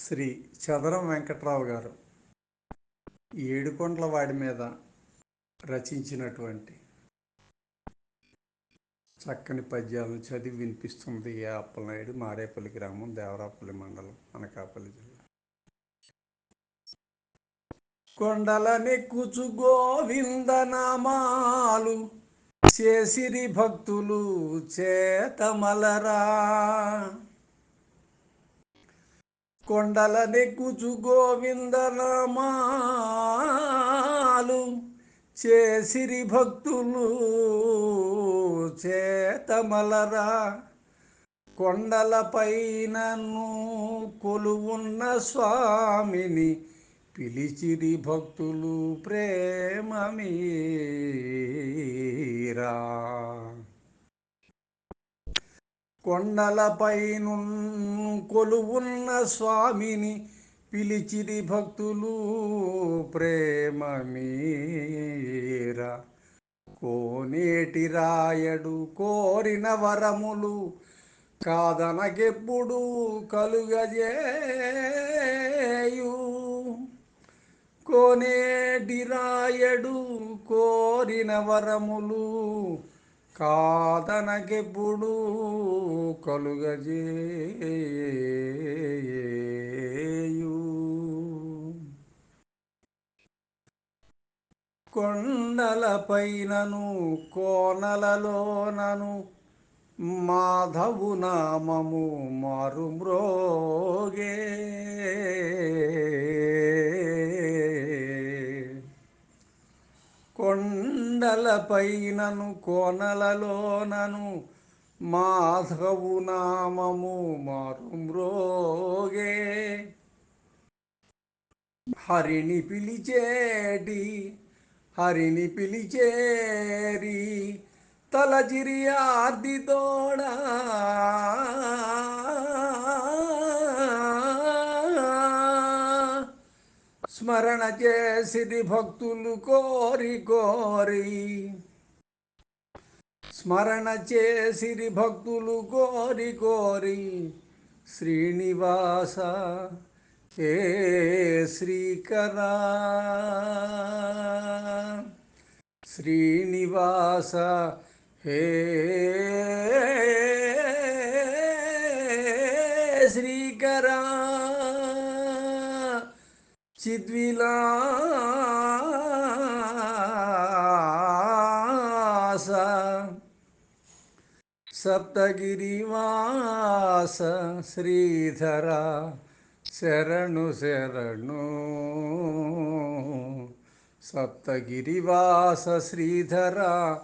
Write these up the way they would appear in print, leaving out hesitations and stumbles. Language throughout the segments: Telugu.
శ్రీ చదరం వెంకట్రావు గారు ఏడుకొండల వాడి మీద రచించినటువంటి చక్కని పద్యాలను చదివి వినిపిస్తుంది ఏ అప్పలనాయుడు, మారేపల్లి గ్రామం, దేవరాపల్లి మండలం, అనకాపల్లి జిల్లా. కొండల నెక్కుచు గోవిందనామాలు చేసిరి భక్తులు చేతమలరా. కొండల నెక్కుచు గోవిందనామాలు చేసిరి భక్తులు చేతమలరా. కొండలపైనను కొలువున్న స్వామిని పిలిచిరి భక్తులు ప్రేమ మీరా. కొండలపైను కొలువున్న స్వామిని పిలిచిరి భక్తులు ప్రేమ మీరా. కోనేటి రాయడు కోరిన వరములు కాదనకెప్పుడు కలుగజేయు. కోనేటి రాయడు కోరిన వరములు కాదనకెప్పుడు కలుగజేయు. కొండలపైనను కోనలలోనను మాధవు నామము మారుమ్రోగే. కొండలపైనను కోనలలోనను మాధవు నామము మారుమ్రోగే. హరిని పిలిచేరి తలచిరి ఆర్దితోడ. స్మరణ చేసిరి భక్తులు కోరి కోరి. స్మరణ చేసిరి భక్తులు కోరి కోరి. శ్రీనివాస హే శ్రీకరా. శ్రీనివాస హే శ్రీకరా. చిద్విలాస సప్తగిరివాస శ్రీధర శరణు శరణు. సప్తగిరివాస శ్రీధర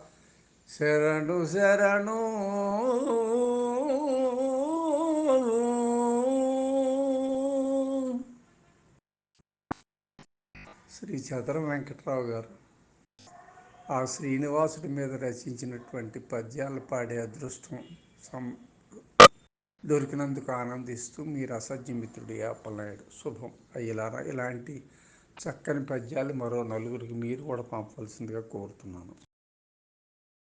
శరణు శరణు. శ్రీ చదరం వెంకట్రావు గారు ఆ శ్రీనివాసుడి మీద రచించినటువంటి పద్యాలు పాడే అదృష్టం దొరికినందుకు ఆనందిస్తూ మీ రసజ్ఞమిత్రుడు అప్పలనాయుడు. శుభం. ఇలాంటి చక్కని పద్యాలు మరో నలుగురికి మీరు కూడా పంపవలసిందిగా కోరుతున్నాను.